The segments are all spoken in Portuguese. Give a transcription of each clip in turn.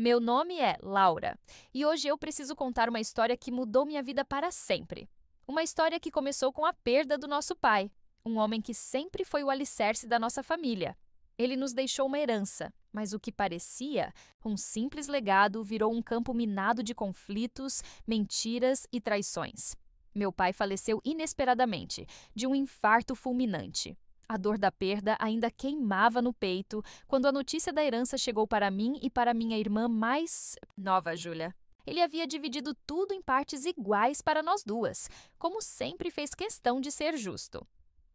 Meu nome é Laura e hoje eu preciso contar uma história que mudou minha vida para sempre. Uma história que começou com a perda do nosso pai, um homem que sempre foi o alicerce da nossa família. Ele nos deixou uma herança, mas o que parecia um simples legado virou um campo minado de conflitos, mentiras e traições. Meu pai faleceu inesperadamente, de um infarto fulminante. A dor da perda ainda queimava no peito quando a notícia da herança chegou para mim e para minha irmã mais nova, Júlia. Ele havia dividido tudo em partes iguais para nós duas, como sempre fez questão de ser justo.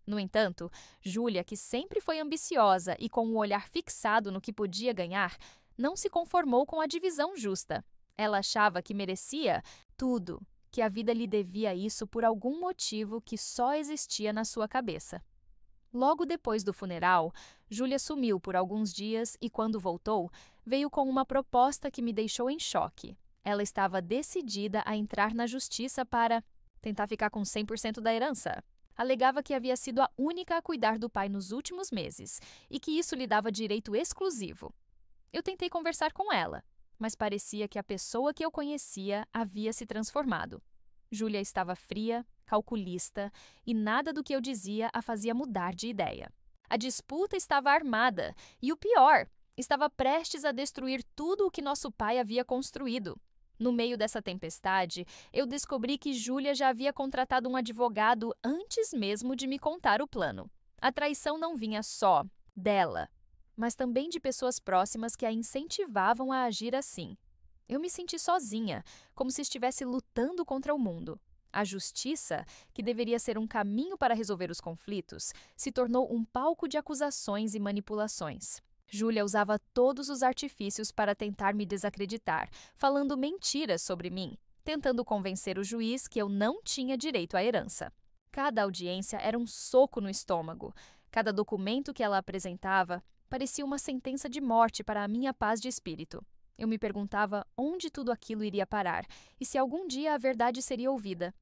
No entanto, Júlia, que sempre foi ambiciosa e com o olhar fixado no que podia ganhar, não se conformou com a divisão justa. Ela achava que merecia tudo, que a vida lhe devia isso por algum motivo que só existia na sua cabeça. Logo depois do funeral, Júlia sumiu por alguns dias e, quando voltou, veio com uma proposta que me deixou em choque. Ela estava decidida a entrar na justiça para tentar ficar com 100% da herança. Alegava que havia sido a única a cuidar do pai nos últimos meses e que isso lhe dava direito exclusivo. Eu tentei conversar com ela, mas parecia que a pessoa que eu conhecia havia se transformado. Júlia estava fria, calculista, e nada do que eu dizia a fazia mudar de ideia. A disputa estava armada e, o pior, estava prestes a destruir tudo o que nosso pai havia construído. No meio dessa tempestade, eu descobri que Júlia já havia contratado um advogado antes mesmo de me contar o plano. A traição não vinha só dela, mas também de pessoas próximas que a incentivavam a agir assim. Eu me senti sozinha, como se estivesse lutando contra o mundo. A justiça, que deveria ser um caminho para resolver os conflitos, se tornou um palco de acusações e manipulações. Júlia usava todos os artifícios para tentar me desacreditar, falando mentiras sobre mim, tentando convencer o juiz que eu não tinha direito à herança. Cada audiência era um soco no estômago. Cada documento que ela apresentava parecia uma sentença de morte para a minha paz de espírito. Eu me perguntava onde tudo aquilo iria parar e se algum dia a verdade seria ouvida.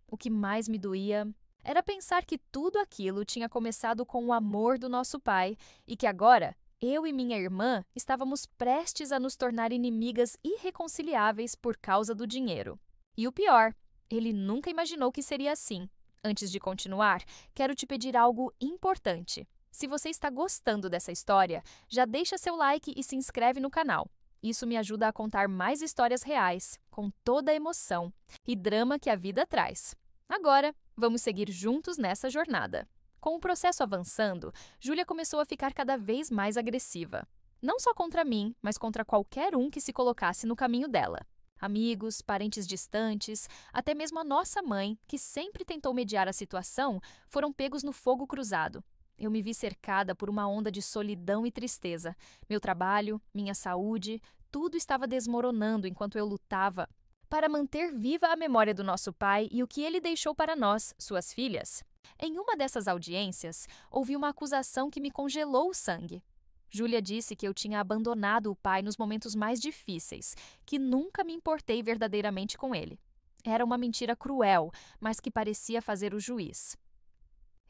O que mais me doía era pensar que tudo aquilo tinha começado com o amor do nosso pai e que agora eu e minha irmã estávamos prestes a nos tornar inimigas irreconciliáveis por causa do dinheiro. E o pior, ele nunca imaginou que seria assim. Antes de continuar, quero te pedir algo importante. Se você está gostando dessa história, já deixa seu like e se inscreve no canal. Isso me ajuda a contar mais histórias reais, com toda a emoção e drama que a vida traz. Agora, vamos seguir juntos nessa jornada. Com o processo avançando, Júlia começou a ficar cada vez mais agressiva. Não só contra mim, mas contra qualquer um que se colocasse no caminho dela. Amigos, parentes distantes, até mesmo a nossa mãe, que sempre tentou mediar a situação, foram pegos no fogo cruzado. Eu me vi cercada por uma onda de solidão e tristeza. Meu trabalho, minha saúde, tudo estava desmoronando enquanto eu lutava para manter viva a memória do nosso pai e o que ele deixou para nós, suas filhas. Em uma dessas audiências, ouvi uma acusação que me congelou o sangue. Júlia disse que eu tinha abandonado o pai nos momentos mais difíceis, que nunca me importei verdadeiramente com ele. Era uma mentira cruel, mas que parecia fazer o juiz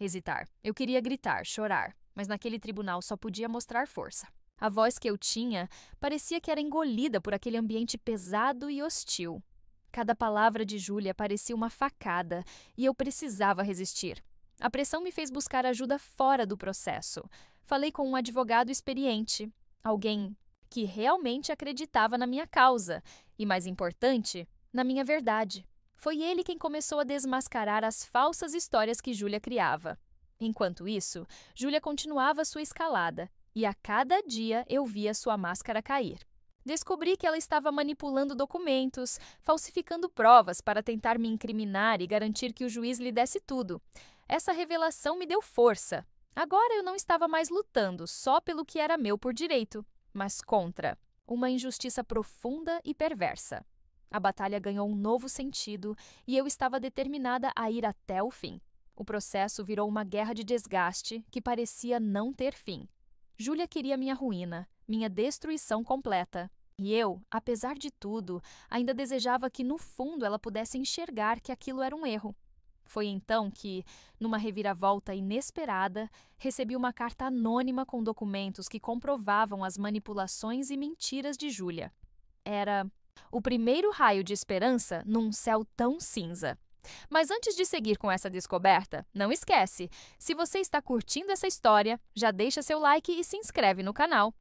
hesitar. Eu queria gritar, chorar, mas naquele tribunal só podia mostrar força. A voz que eu tinha parecia que era engolida por aquele ambiente pesado e hostil. Cada palavra de Júlia parecia uma facada e eu precisava resistir. A pressão me fez buscar ajuda fora do processo. Falei com um advogado experiente, alguém que realmente acreditava na minha causa e, mais importante, na minha verdade. Foi ele quem começou a desmascarar as falsas histórias que Júlia criava. Enquanto isso, Júlia continuava sua escalada e a cada dia eu via sua máscara cair. Descobri que ela estava manipulando documentos, falsificando provas para tentar me incriminar e garantir que o juiz lhe desse tudo. Essa revelação me deu força. Agora eu não estava mais lutando só pelo que era meu por direito, mas contra uma injustiça profunda e perversa. A batalha ganhou um novo sentido e eu estava determinada a ir até o fim. O processo virou uma guerra de desgaste que parecia não ter fim. Júlia queria minha ruína, minha destruição completa. E eu, apesar de tudo, ainda desejava que no fundo ela pudesse enxergar que aquilo era um erro. Foi então que, numa reviravolta inesperada, recebi uma carta anônima com documentos que comprovavam as manipulações e mentiras de Júlia. Era o primeiro raio de esperança num céu tão cinza. Mas antes de seguir com essa descoberta, não esquece, se você está curtindo essa história, já deixa seu like e se inscreve no canal.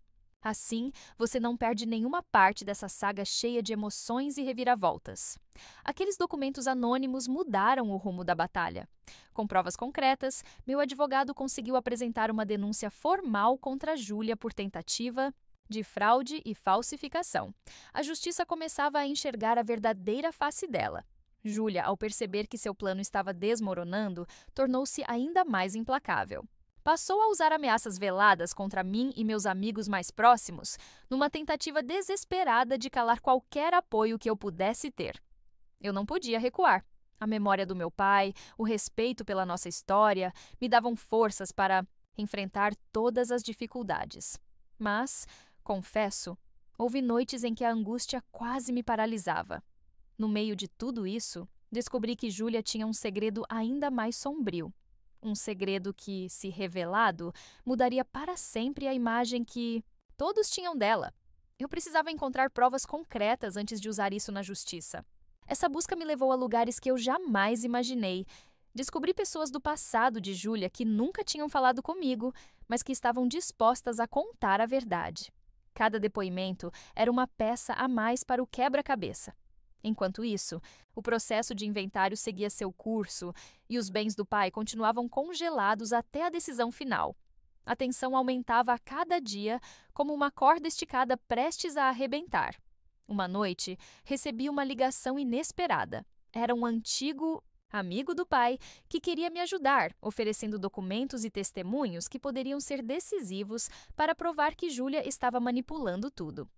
Assim, você não perde nenhuma parte dessa saga cheia de emoções e reviravoltas. Aqueles documentos anônimos mudaram o rumo da batalha. Com provas concretas, meu advogado conseguiu apresentar uma denúncia formal contra Júlia por tentativa de fraude e falsificação. A justiça começava a enxergar a verdadeira face dela. Júlia, ao perceber que seu plano estava desmoronando, tornou-se ainda mais implacável. Passou a usar ameaças veladas contra mim e meus amigos mais próximos, numa tentativa desesperada de calar qualquer apoio que eu pudesse ter. Eu não podia recuar. A memória do meu pai, o respeito pela nossa história, me davam forças para enfrentar todas as dificuldades. Mas, confesso, houve noites em que a angústia quase me paralisava. No meio de tudo isso, descobri que Júlia tinha um segredo ainda mais sombrio. Um segredo que, se revelado, mudaria para sempre a imagem que todos tinham dela. Eu precisava encontrar provas concretas antes de usar isso na justiça. Essa busca me levou a lugares que eu jamais imaginei. Descobri pessoas do passado de Júlia que nunca tinham falado comigo, mas que estavam dispostas a contar a verdade. Cada depoimento era uma peça a mais para o quebra-cabeça. Enquanto isso, o processo de inventário seguia seu curso e os bens do pai continuavam congelados até a decisão final. A tensão aumentava a cada dia, como uma corda esticada prestes a arrebentar. Uma noite, recebi uma ligação inesperada. Era um antigo amigo do pai que queria me ajudar, oferecendo documentos e testemunhos que poderiam ser decisivos para provar que Júlia estava manipulando tudo.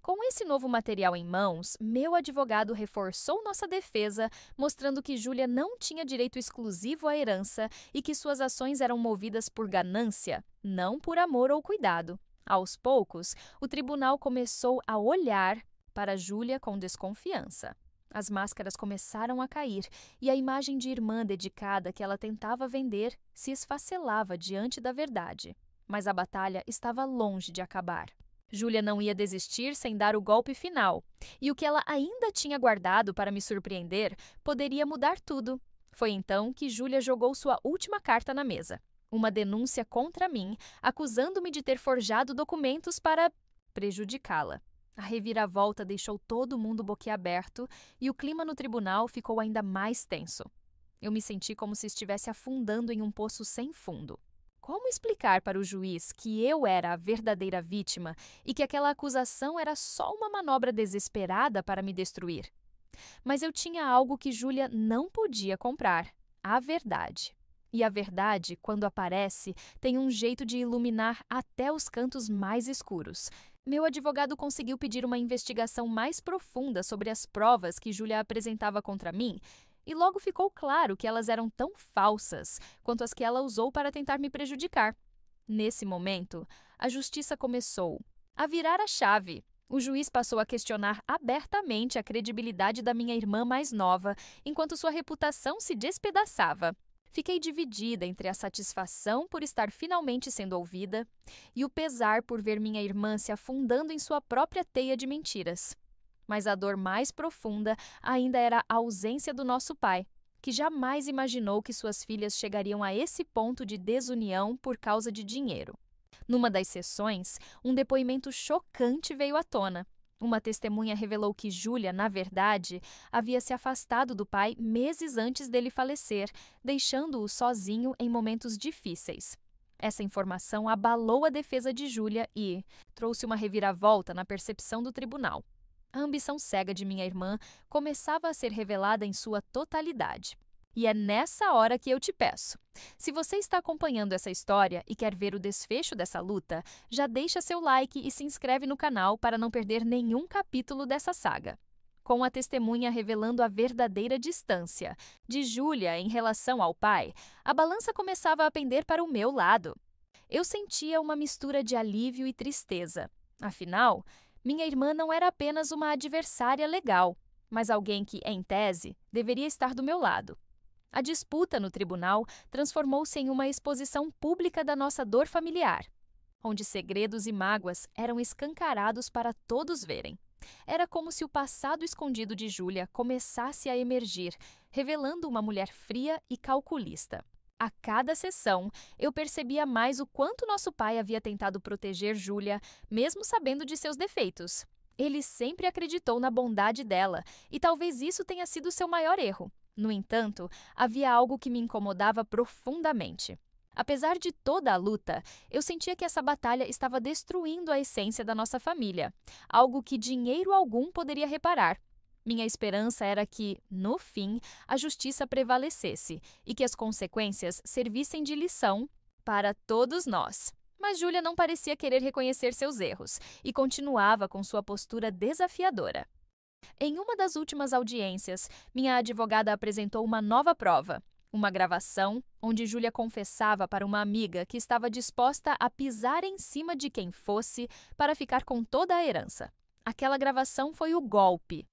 Com esse novo material em mãos, meu advogado reforçou nossa defesa, mostrando que Júlia não tinha direito exclusivo à herança e que suas ações eram movidas por ganância, não por amor ou cuidado. Aos poucos, o tribunal começou a olhar para Júlia com desconfiança. As máscaras começaram a cair e a imagem de irmã dedicada que ela tentava vender se esfacelava diante da verdade. Mas a batalha estava longe de acabar. Júlia não ia desistir sem dar o golpe final, e o que ela ainda tinha guardado para me surpreender poderia mudar tudo. Foi então que Júlia jogou sua última carta na mesa, uma denúncia contra mim, acusando-me de ter forjado documentos para prejudicá-la. A reviravolta deixou todo mundo boquiaberto e o clima no tribunal ficou ainda mais tenso. Eu me senti como se estivesse afundando em um poço sem fundo. Como explicar para o juiz que eu era a verdadeira vítima e que aquela acusação era só uma manobra desesperada para me destruir? Mas eu tinha algo que Júlia não podia comprar: a verdade. E a verdade, quando aparece, tem um jeito de iluminar até os cantos mais escuros. Meu advogado conseguiu pedir uma investigação mais profunda sobre as provas que Júlia apresentava contra mim, e logo ficou claro que elas eram tão falsas quanto as que ela usou para tentar me prejudicar. Nesse momento, a justiça começou a virar a chave. O juiz passou a questionar abertamente a credibilidade da minha irmã mais nova, enquanto sua reputação se despedaçava. Fiquei dividida entre a satisfação por estar finalmente sendo ouvida e o pesar por ver minha irmã se afundando em sua própria teia de mentiras. Mas a dor mais profunda ainda era a ausência do nosso pai, que jamais imaginou que suas filhas chegariam a esse ponto de desunião por causa de dinheiro. Numa das sessões, um depoimento chocante veio à tona. Uma testemunha revelou que Júlia, na verdade, havia se afastado do pai meses antes dele falecer, deixando-o sozinho em momentos difíceis. Essa informação abalou a defesa de Júlia e trouxe uma reviravolta na percepção do tribunal. A ambição cega de minha irmã começava a ser revelada em sua totalidade. E é nessa hora que eu te peço. Se você está acompanhando essa história e quer ver o desfecho dessa luta, já deixa seu like e se inscreve no canal para não perder nenhum capítulo dessa saga. Com a testemunha revelando a verdadeira distância de Júlia em relação ao pai, a balança começava a pender para o meu lado. Eu sentia uma mistura de alívio e tristeza. Afinal, minha irmã não era apenas uma adversária legal, mas alguém que, em tese, deveria estar do meu lado. A disputa no tribunal transformou-se em uma exposição pública da nossa dor familiar, onde segredos e mágoas eram escancarados para todos verem. Era como se o passado escondido de Júlia começasse a emergir, revelando uma mulher fria e calculista. A cada sessão, eu percebia mais o quanto nosso pai havia tentado proteger Júlia, mesmo sabendo de seus defeitos. Ele sempre acreditou na bondade dela, e talvez isso tenha sido seu maior erro. No entanto, havia algo que me incomodava profundamente. Apesar de toda a luta, eu sentia que essa batalha estava destruindo a essência da nossa família, algo que dinheiro algum poderia reparar. Minha esperança era que, no fim, a justiça prevalecesse e que as consequências servissem de lição para todos nós. Mas Júlia não parecia querer reconhecer seus erros e continuava com sua postura desafiadora. Em uma das últimas audiências, minha advogada apresentou uma nova prova. Uma gravação onde Júlia confessava para uma amiga que estava disposta a pisar em cima de quem fosse para ficar com toda a herança. Aquela gravação foi o golpe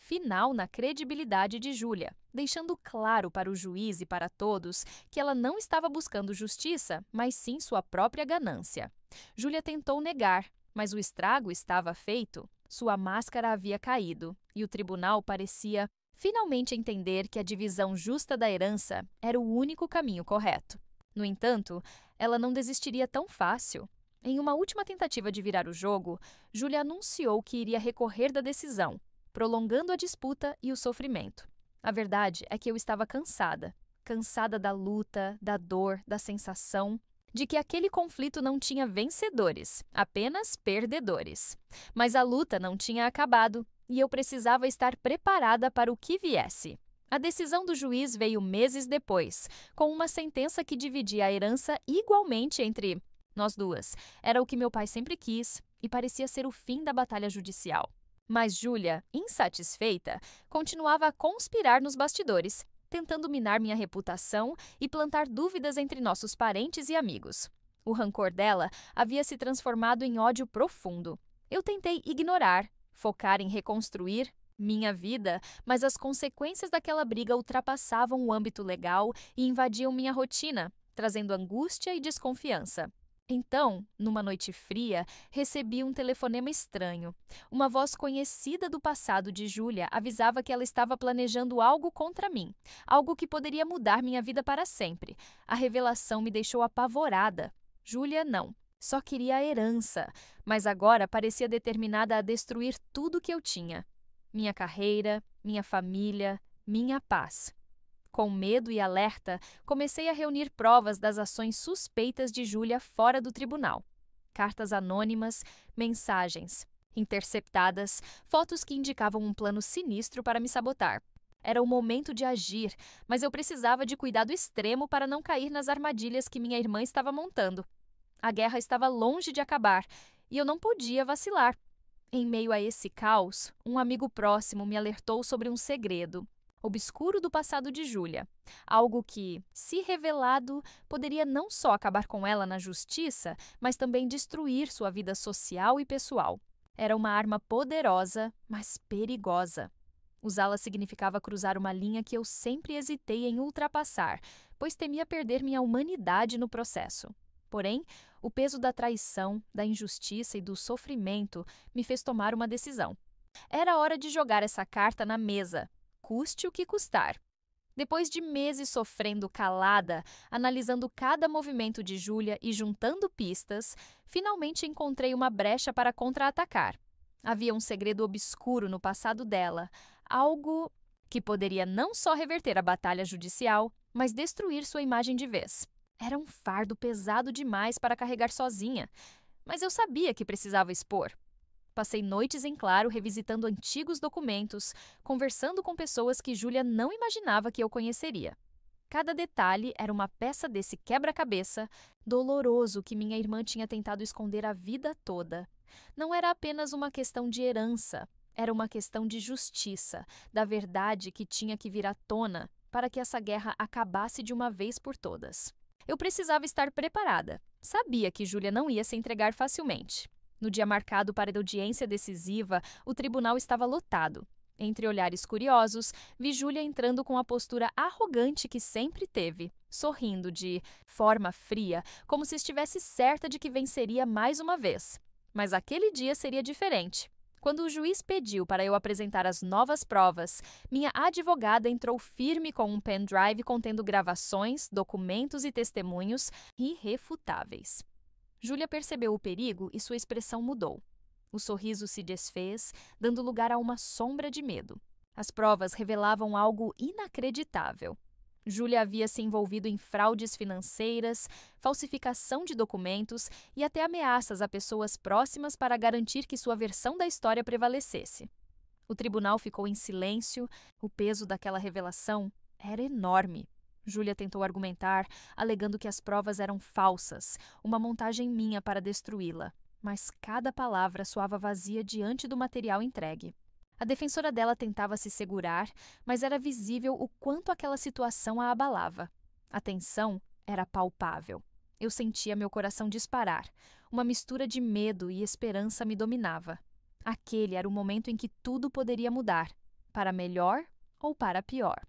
final na credibilidade de Júlia, deixando claro para o juiz e para todos que ela não estava buscando justiça, mas sim sua própria ganância. Júlia tentou negar, mas o estrago estava feito. Sua máscara havia caído e o tribunal parecia finalmente entender que a divisão justa da herança era o único caminho correto. No entanto, ela não desistiria tão fácil. Em uma última tentativa de virar o jogo, Júlia anunciou que iria recorrer da decisão, prolongando a disputa e o sofrimento. A verdade é que eu estava cansada da luta, da dor, da sensação de que aquele conflito não tinha vencedores, apenas perdedores. Mas a luta não tinha acabado e eu precisava estar preparada para o que viesse. A decisão do juiz veio meses depois, com uma sentença que dividia a herança igualmente entre nós duas. Era o que meu pai sempre quis e parecia ser o fim da batalha judicial. Mas Júlia, insatisfeita, continuava a conspirar nos bastidores, tentando minar minha reputação e plantar dúvidas entre nossos parentes e amigos. O rancor dela havia se transformado em ódio profundo. Eu tentei ignorar, focar em reconstruir minha vida, mas as consequências daquela briga ultrapassavam o âmbito legal e invadiam minha rotina, trazendo angústia e desconfiança. Então, numa noite fria, recebi um telefonema estranho. Uma voz conhecida do passado de Júlia avisava que ela estava planejando algo contra mim, algo que poderia mudar minha vida para sempre. A revelação me deixou apavorada. Júlia não, só queria a herança, mas agora parecia determinada a destruir tudo que eu tinha. Minha carreira, minha família, minha paz. Com medo e alerta, comecei a reunir provas das ações suspeitas de Júlia fora do tribunal. Cartas anônimas, mensagens interceptadas, fotos que indicavam um plano sinistro para me sabotar. Era o momento de agir, mas eu precisava de cuidado extremo para não cair nas armadilhas que minha irmã estava montando. A guerra estava longe de acabar e eu não podia vacilar. Em meio a esse caos, um amigo próximo me alertou sobre um segredo obscuro do passado de Júlia, algo que, se revelado, poderia não só acabar com ela na justiça, mas também destruir sua vida social e pessoal. Era uma arma poderosa, mas perigosa. Usá-la significava cruzar uma linha que eu sempre hesitei em ultrapassar, pois temia perder minha humanidade no processo. Porém, o peso da traição, da injustiça e do sofrimento me fez tomar uma decisão. Era hora de jogar essa carta na mesa, custe o que custar. Depois de meses sofrendo calada, analisando cada movimento de Júlia e juntando pistas, finalmente encontrei uma brecha para contra-atacar. Havia um segredo obscuro no passado dela, algo que poderia não só reverter a batalha judicial, mas destruir sua imagem de vez. Era um fardo pesado demais para carregar sozinha, mas eu sabia que precisava expor. Passei noites em claro revisitando antigos documentos, conversando com pessoas que Júlia não imaginava que eu conheceria. Cada detalhe era uma peça desse quebra-cabeça doloroso que minha irmã tinha tentado esconder a vida toda. Não era apenas uma questão de herança, era uma questão de justiça, da verdade que tinha que vir à tona para que essa guerra acabasse de uma vez por todas. Eu precisava estar preparada. Sabia que Júlia não ia se entregar facilmente. No dia marcado para a audiência decisiva, o tribunal estava lotado. Entre olhares curiosos, vi Júlia entrando com a postura arrogante que sempre teve, sorrindo de forma fria, como se estivesse certa de que venceria mais uma vez. Mas aquele dia seria diferente. Quando o juiz pediu para eu apresentar as novas provas, minha advogada entrou firme com um pendrive contendo gravações, documentos e testemunhos irrefutáveis. Júlia percebeu o perigo e sua expressão mudou. O sorriso se desfez, dando lugar a uma sombra de medo. As provas revelavam algo inacreditável. Júlia havia se envolvido em fraudes financeiras, falsificação de documentos e até ameaças a pessoas próximas para garantir que sua versão da história prevalecesse. O tribunal ficou em silêncio, o peso daquela revelação era enorme. Júlia tentou argumentar, alegando que as provas eram falsas, uma montagem minha para destruí-la, mas cada palavra soava vazia diante do material entregue. A defensora dela tentava se segurar, mas era visível o quanto aquela situação a abalava. A tensão era palpável. Eu sentia meu coração disparar. Uma mistura de medo e esperança me dominava. Aquele era o momento em que tudo poderia mudar, para melhor ou para pior.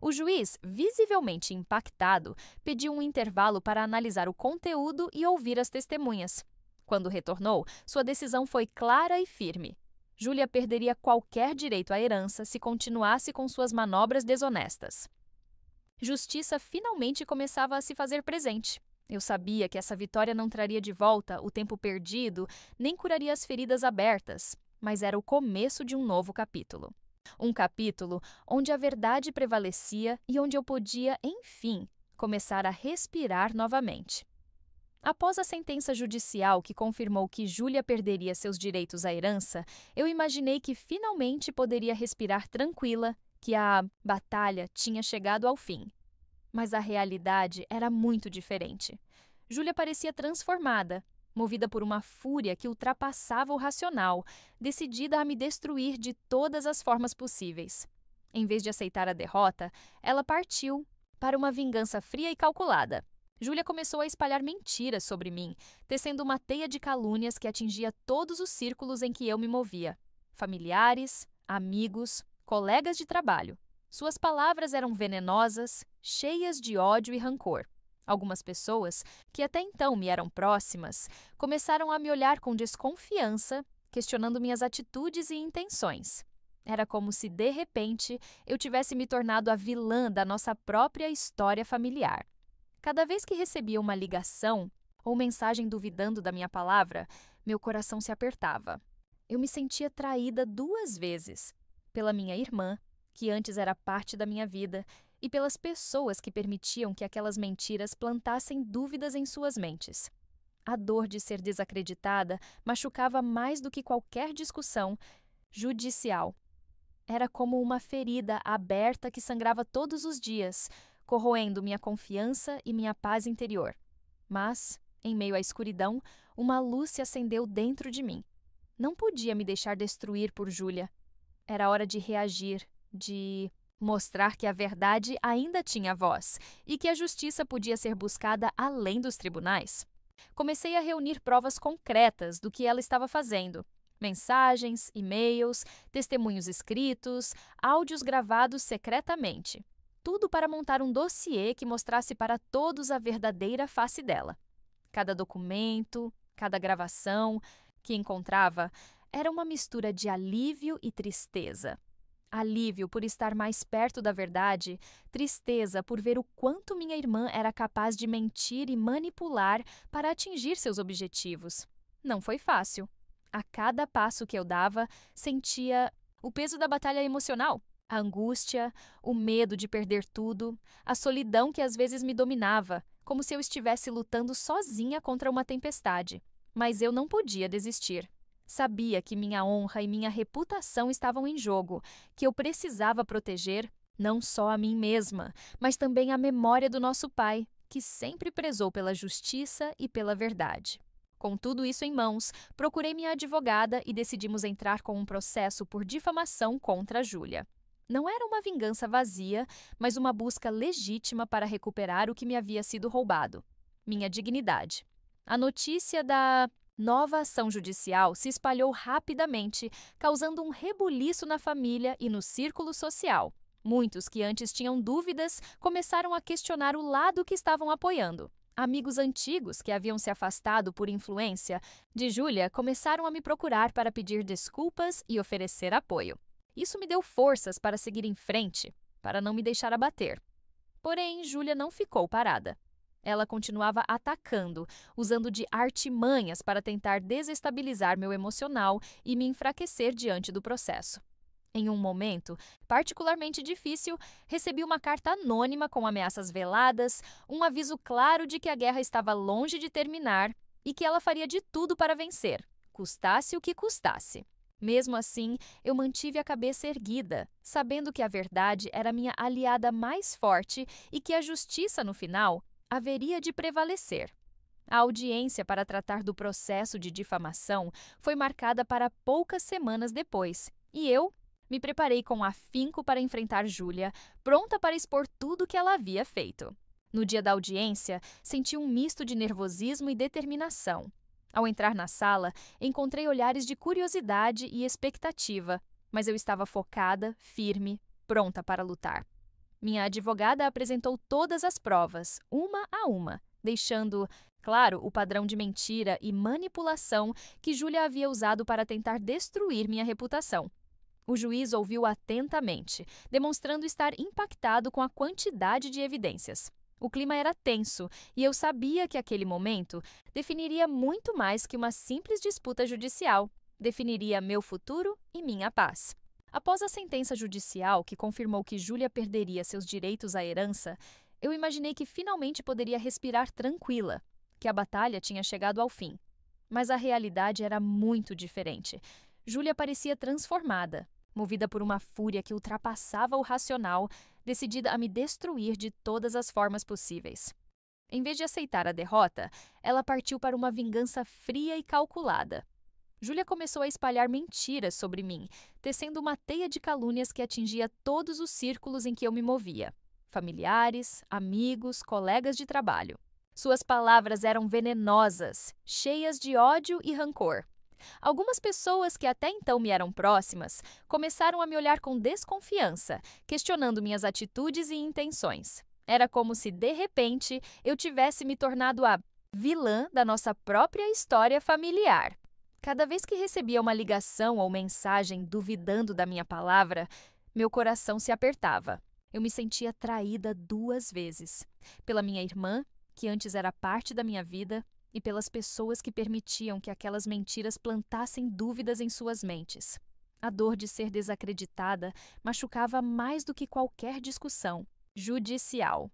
O juiz, visivelmente impactado, pediu um intervalo para analisar o conteúdo e ouvir as testemunhas. Quando retornou, sua decisão foi clara e firme. Júlia perderia qualquer direito à herança se continuasse com suas manobras desonestas. Justiça finalmente começava a se fazer presente. Eu sabia que essa vitória não traria de volta o tempo perdido, nem curaria as feridas abertas, mas era o começo de um novo capítulo. Um capítulo onde a verdade prevalecia e onde eu podia, enfim, começar a respirar novamente. Após a sentença judicial que confirmou que Júlia perderia seus direitos à herança, eu imaginei que finalmente poderia respirar tranquila, que a batalha tinha chegado ao fim. Mas a realidade era muito diferente. Júlia parecia transformada, movida por uma fúria que ultrapassava o racional, decidida a me destruir de todas as formas possíveis. Em vez de aceitar a derrota, ela partiu para uma vingança fria e calculada. Júlia começou a espalhar mentiras sobre mim, tecendo uma teia de calúnias que atingia todos os círculos em que eu me movia. Familiares, amigos, colegas de trabalho. Suas palavras eram venenosas, cheias de ódio e rancor. Algumas pessoas, que até então me eram próximas, começaram a me olhar com desconfiança, questionando minhas atitudes e intenções. Era como se, de repente, eu tivesse me tornado a vilã da nossa própria história familiar. Cada vez que recebia uma ligação ou mensagem duvidando da minha palavra, meu coração se apertava. Eu me sentia traída 2 vezes, pela minha irmã, que antes era parte da minha vida, e pelas pessoas que permitiam que aquelas mentiras plantassem dúvidas em suas mentes. A dor de ser desacreditada machucava mais do que qualquer discussão judicial. Era como uma ferida aberta que sangrava todos os dias, corroendo minha confiança e minha paz interior. Mas, em meio à escuridão, uma luz se acendeu dentro de mim. Não podia me deixar destruir por Júlia. Era hora de reagir, de mostrar que a verdade ainda tinha voz e que a justiça podia ser buscada além dos tribunais. Comecei a reunir provas concretas do que ela estava fazendo. Mensagens, e-mails, testemunhos escritos, áudios gravados secretamente. Tudo para montar um dossiê que mostrasse para todos a verdadeira face dela. Cada documento, cada gravação que encontrava era uma mistura de alívio e tristeza. Alívio por estar mais perto da verdade, tristeza por ver o quanto minha irmã era capaz de mentir e manipular para atingir seus objetivos. Não foi fácil. A cada passo que eu dava, sentia o peso da batalha emocional. A angústia, o medo de perder tudo, a solidão que às vezes me dominava, como se eu estivesse lutando sozinha contra uma tempestade. Mas eu não podia desistir. Sabia que minha honra e minha reputação estavam em jogo, que eu precisava proteger não só a mim mesma, mas também a memória do nosso pai, que sempre prezou pela justiça e pela verdade. Com tudo isso em mãos, procurei minha advogada e decidimos entrar com um processo por difamação contra a Júlia. Não era uma vingança vazia, mas uma busca legítima para recuperar o que me havia sido roubado: minha dignidade. A notícia da nova ação judicial se espalhou rapidamente, causando um rebuliço na família e no círculo social. Muitos que antes tinham dúvidas começaram a questionar o lado que estavam apoiando. Amigos antigos que haviam se afastado por influência de Júlia começaram a me procurar para pedir desculpas e oferecer apoio. Isso me deu forças para seguir em frente, para não me deixar abater. Porém, Júlia não ficou parada. Ela continuava atacando, usando de artimanhas para tentar desestabilizar meu emocional e me enfraquecer diante do processo. Em um momento particularmente difícil, recebi uma carta anônima com ameaças veladas, um aviso claro de que a guerra estava longe de terminar e que ela faria de tudo para vencer, custasse o que custasse. Mesmo assim, eu mantive a cabeça erguida, sabendo que a verdade era minha aliada mais forte e que a justiça, no final, haveria de prevalecer. A audiência para tratar do processo de difamação foi marcada para poucas semanas depois, e eu me preparei com afinco para enfrentar Júlia, pronta para expor tudo o que ela havia feito. No dia da audiência, senti um misto de nervosismo e determinação. Ao entrar na sala, encontrei olhares de curiosidade e expectativa, mas eu estava focada, firme, pronta para lutar. Minha advogada apresentou todas as provas, uma a uma, deixando claro o padrão de mentira e manipulação que Júlia havia usado para tentar destruir minha reputação. O juiz ouviu atentamente, demonstrando estar impactado com a quantidade de evidências. O clima era tenso e eu sabia que aquele momento definiria muito mais que uma simples disputa judicial. Definiria meu futuro e minha paz. Após a sentença judicial que confirmou que Júlia perderia seus direitos à herança, eu imaginei que finalmente poderia respirar tranquila, que a batalha tinha chegado ao fim. Mas a realidade era muito diferente. Júlia parecia transformada, movida por uma fúria que ultrapassava o racional, decidida a me destruir de todas as formas possíveis. Em vez de aceitar a derrota, ela partiu para uma vingança fria e calculada. Júlia começou a espalhar mentiras sobre mim, tecendo uma teia de calúnias que atingia todos os círculos em que eu me movia: familiares, amigos, colegas de trabalho. Suas palavras eram venenosas, cheias de ódio e rancor. Algumas pessoas que até então me eram próximas começaram a me olhar com desconfiança, questionando minhas atitudes e intenções. Era como se, de repente, eu tivesse me tornado a vilã da nossa própria história familiar. Cada vez que recebia uma ligação ou mensagem duvidando da minha palavra, meu coração se apertava. Eu me sentia traída 2 vezes. Pela minha irmã, que antes era parte da minha vida, e pelas pessoas que permitiam que aquelas mentiras plantassem dúvidas em suas mentes. A dor de ser desacreditada machucava mais do que qualquer discussão judicial.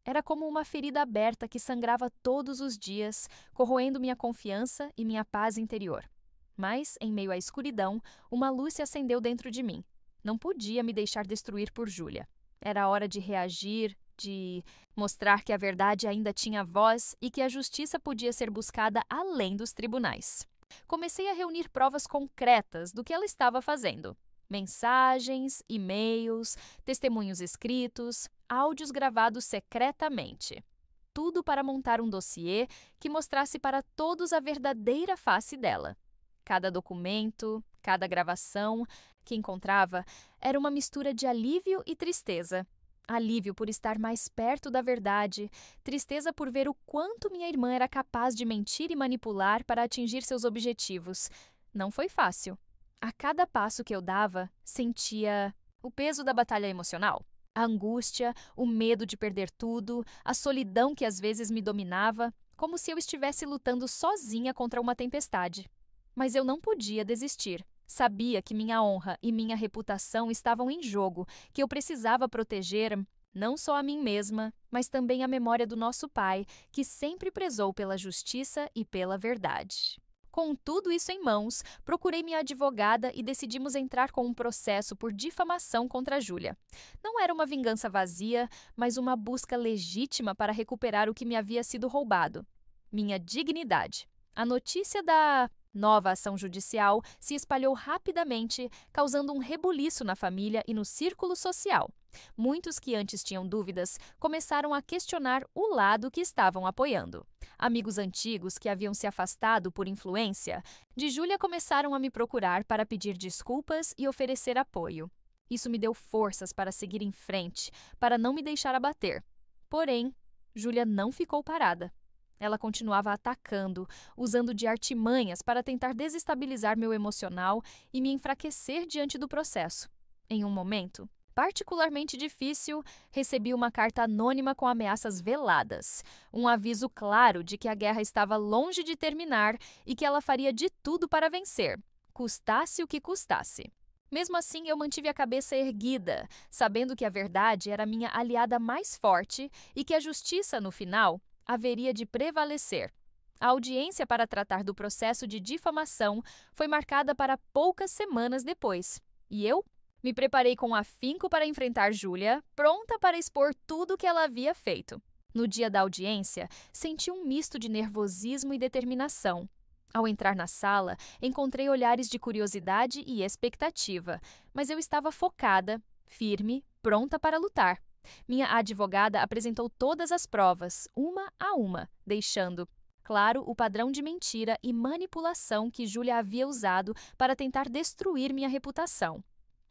Era como uma ferida aberta que sangrava todos os dias, corroendo minha confiança e minha paz interior. Mas, em meio à escuridão, uma luz se acendeu dentro de mim. Não podia me deixar destruir por Júlia. Era hora de reagir, de mostrar que a verdade ainda tinha voz e que a justiça podia ser buscada além dos tribunais. Comecei a reunir provas concretas do que ela estava fazendo. Mensagens, e-mails, testemunhos escritos, áudios gravados secretamente. Tudo para montar um dossiê que mostrasse para todos a verdadeira face dela. Cada documento, cada gravação que encontrava era uma mistura de alívio e tristeza. Alívio por estar mais perto da verdade, tristeza por ver o quanto minha irmã era capaz de mentir e manipular para atingir seus objetivos. Não foi fácil. A cada passo que eu dava, sentia o peso da batalha emocional. A angústia, o medo de perder tudo, a solidão que às vezes me dominava, como se eu estivesse lutando sozinha contra uma tempestade. Mas eu não podia desistir. Sabia que minha honra e minha reputação estavam em jogo, que eu precisava proteger não só a mim mesma, mas também a memória do nosso pai, que sempre prezou pela justiça e pela verdade. Com tudo isso em mãos, procurei minha advogada e decidimos entrar com um processo por difamação contra Júlia. Não era uma vingança vazia, mas uma busca legítima para recuperar o que me havia sido roubado: minha dignidade. A notícia da nova ação judicial se espalhou rapidamente, causando um rebuliço na família e no círculo social. Muitos que antes tinham dúvidas começaram a questionar o lado que estavam apoiando. Amigos antigos que haviam se afastado por influência de Júlia começaram a me procurar para pedir desculpas e oferecer apoio. Isso me deu forças para seguir em frente, para não me deixar abater. Porém, Júlia não ficou parada. Ela continuava atacando, usando de artimanhas para tentar desestabilizar meu emocional e me enfraquecer diante do processo. Em um momento particularmente difícil, recebi uma carta anônima com ameaças veladas, um aviso claro de que a guerra estava longe de terminar e que ela faria de tudo para vencer, custasse o que custasse. Mesmo assim, eu mantive a cabeça erguida, sabendo que a verdade era minha aliada mais forte e que a justiça, no final, haveria de prevalecer. A audiência para tratar do processo de difamação foi marcada para poucas semanas depois, e eu me preparei com afinco para enfrentar Júlia, pronta para expor tudo o que ela havia feito. No dia da audiência, senti um misto de nervosismo e determinação. Ao entrar na sala, encontrei olhares de curiosidade e expectativa, mas eu estava focada, firme, pronta para lutar. Minha advogada apresentou todas as provas, uma a uma, deixando claro o padrão de mentira e manipulação que Júlia havia usado para tentar destruir minha reputação.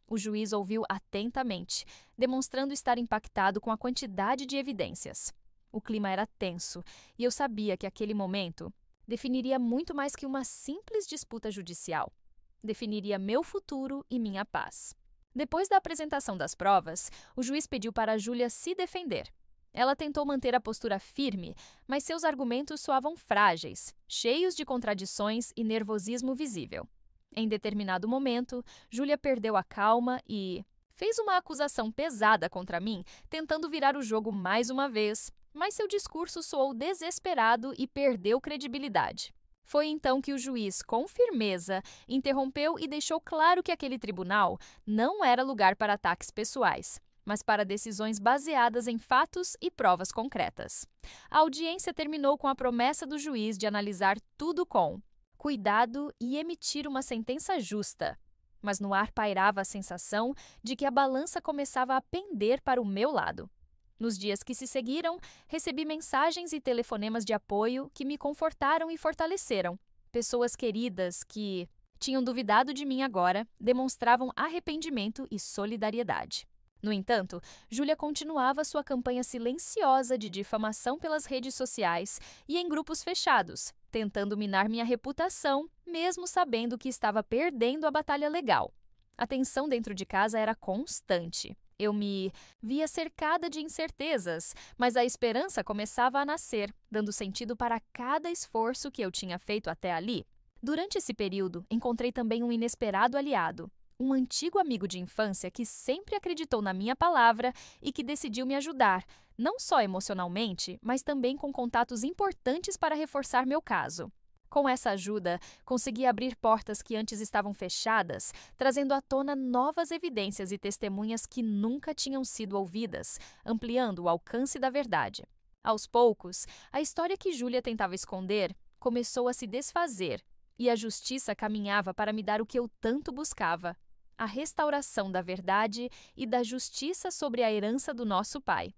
O juiz ouviu atentamente, demonstrando estar impactado com a quantidade de evidências. O clima era tenso, e eu sabia que aquele momento definiria muito mais que uma simples disputa judicial. Definiria meu futuro e minha paz. Depois da apresentação das provas, o juiz pediu para Júlia se defender. Ela tentou manter a postura firme, mas seus argumentos soavam frágeis, cheios de contradições e nervosismo visível. Em determinado momento, Júlia perdeu a calma e fez uma acusação pesada contra mim, tentando virar o jogo mais uma vez, mas seu discurso soou desesperado e perdeu credibilidade. Foi então que o juiz, com firmeza, interrompeu e deixou claro que aquele tribunal não era lugar para ataques pessoais, mas para decisões baseadas em fatos e provas concretas. A audiência terminou com a promessa do juiz de analisar tudo com cuidado e emitir uma sentença justa. Mas no ar pairava a sensação de que a balança começava a pender para o meu lado. Nos dias que se seguiram, recebi mensagens e telefonemas de apoio que me confortaram e fortaleceram. Pessoas queridas que tinham duvidado de mim agora demonstravam arrependimento e solidariedade. No entanto, Júlia continuava sua campanha silenciosa de difamação pelas redes sociais e em grupos fechados, tentando minar minha reputação, mesmo sabendo que estava perdendo a batalha legal. A tensão dentro de casa era constante. Eu me via cercada de incertezas, mas a esperança começava a nascer, dando sentido para cada esforço que eu tinha feito até ali. Durante esse período, encontrei também um inesperado aliado. Um antigo amigo de infância que sempre acreditou na minha palavra e que decidiu me ajudar, não só emocionalmente, mas também com contatos importantes para reforçar meu caso. Com essa ajuda, consegui abrir portas que antes estavam fechadas, trazendo à tona novas evidências e testemunhas que nunca tinham sido ouvidas, ampliando o alcance da verdade. Aos poucos, a história que Júlia tentava esconder começou a se desfazer, e a justiça caminhava para me dar o que eu tanto buscava: a restauração da verdade e da justiça sobre a herança do nosso pai.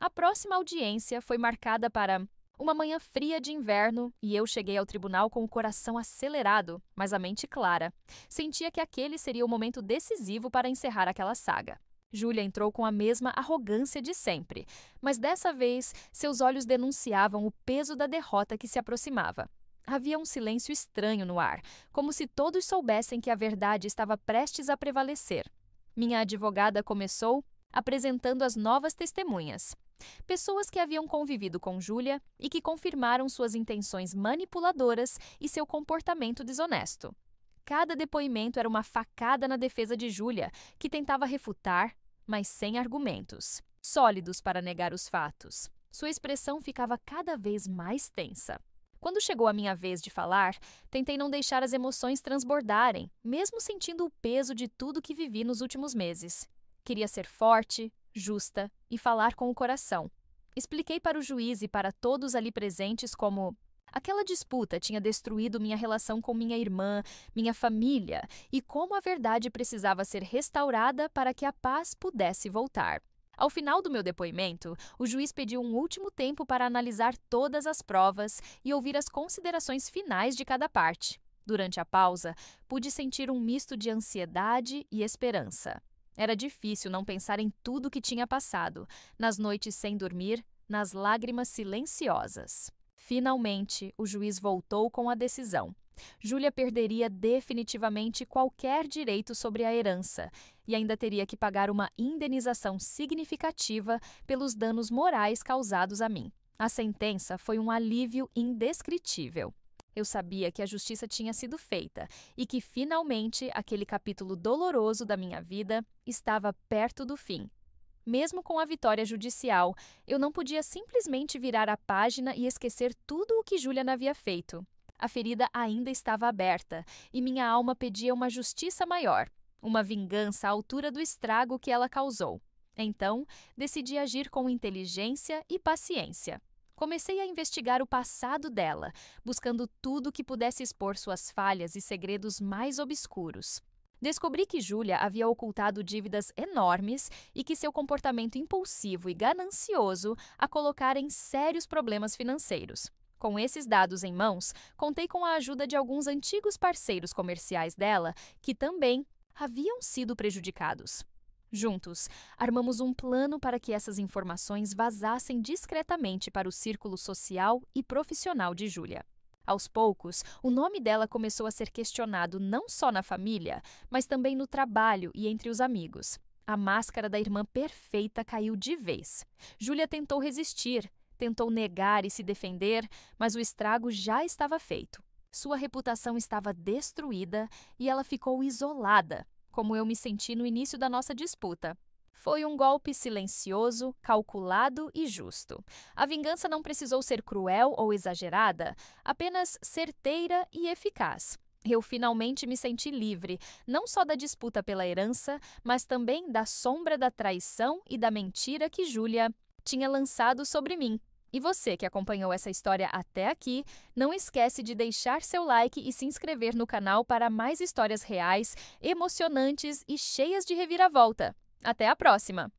A próxima audiência foi marcada para uma manhã fria de inverno e eu cheguei ao tribunal com o coração acelerado, mas a mente clara. Sentia que aquele seria o momento decisivo para encerrar aquela saga. Júlia entrou com a mesma arrogância de sempre, mas dessa vez seus olhos denunciavam o peso da derrota que se aproximava. Havia um silêncio estranho no ar, como se todos soubessem que a verdade estava prestes a prevalecer. Minha advogada começou apresentando as novas testemunhas. Pessoas que haviam convivido com Júlia e que confirmaram suas intenções manipuladoras e seu comportamento desonesto. Cada depoimento era uma facada na defesa de Júlia, que tentava refutar, mas sem argumentos sólidos para negar os fatos. Sua expressão ficava cada vez mais tensa. Quando chegou a minha vez de falar, tentei não deixar as emoções transbordarem, mesmo sentindo o peso de tudo que vivi nos últimos meses. Queria ser forte, justa e falar com o coração. Expliquei para o juiz e para todos ali presentes como aquela disputa tinha destruído minha relação com minha irmã, minha família, e como a verdade precisava ser restaurada para que a paz pudesse voltar. Ao final do meu depoimento, o juiz pediu um último tempo para analisar todas as provas e ouvir as considerações finais de cada parte. Durante a pausa, pude sentir um misto de ansiedade e esperança. Era difícil não pensar em tudo o que tinha passado, nas noites sem dormir, nas lágrimas silenciosas. Finalmente, o juiz voltou com a decisão. Júlia perderia definitivamente qualquer direito sobre a herança e ainda teria que pagar uma indenização significativa pelos danos morais causados a mim. A sentença foi um alívio indescritível. Eu sabia que a justiça tinha sido feita e que, finalmente, aquele capítulo doloroso da minha vida estava perto do fim. Mesmo com a vitória judicial, eu não podia simplesmente virar a página e esquecer tudo o que Julian havia feito. A ferida ainda estava aberta e minha alma pedia uma justiça maior, uma vingança à altura do estrago que ela causou. Então, decidi agir com inteligência e paciência. Comecei a investigar o passado dela, buscando tudo que pudesse expor suas falhas e segredos mais obscuros. Descobri que Julia havia ocultado dívidas enormes e que seu comportamento impulsivo e ganancioso a colocara em sérios problemas financeiros. Com esses dados em mãos, contei com a ajuda de alguns antigos parceiros comerciais dela que também haviam sido prejudicados. Juntos, armamos um plano para que essas informações vazassem discretamente para o círculo social e profissional de Julia. Aos poucos, o nome dela começou a ser questionado não só na família, mas também no trabalho e entre os amigos. A máscara da irmã perfeita caiu de vez. Julia tentou resistir, tentou negar e se defender, mas o estrago já estava feito. Sua reputação estava destruída e ela ficou isolada, como eu me senti no início da nossa disputa. Foi um golpe silencioso, calculado e justo. A vingança não precisou ser cruel ou exagerada, apenas certeira e eficaz. Eu finalmente me senti livre, não só da disputa pela herança, mas também da sombra da traição e da mentira que Julia tinha lançado sobre mim. E você que acompanhou essa história até aqui, não esquece de deixar seu like e se inscrever no canal para mais histórias reais, emocionantes e cheias de reviravolta. Até a próxima!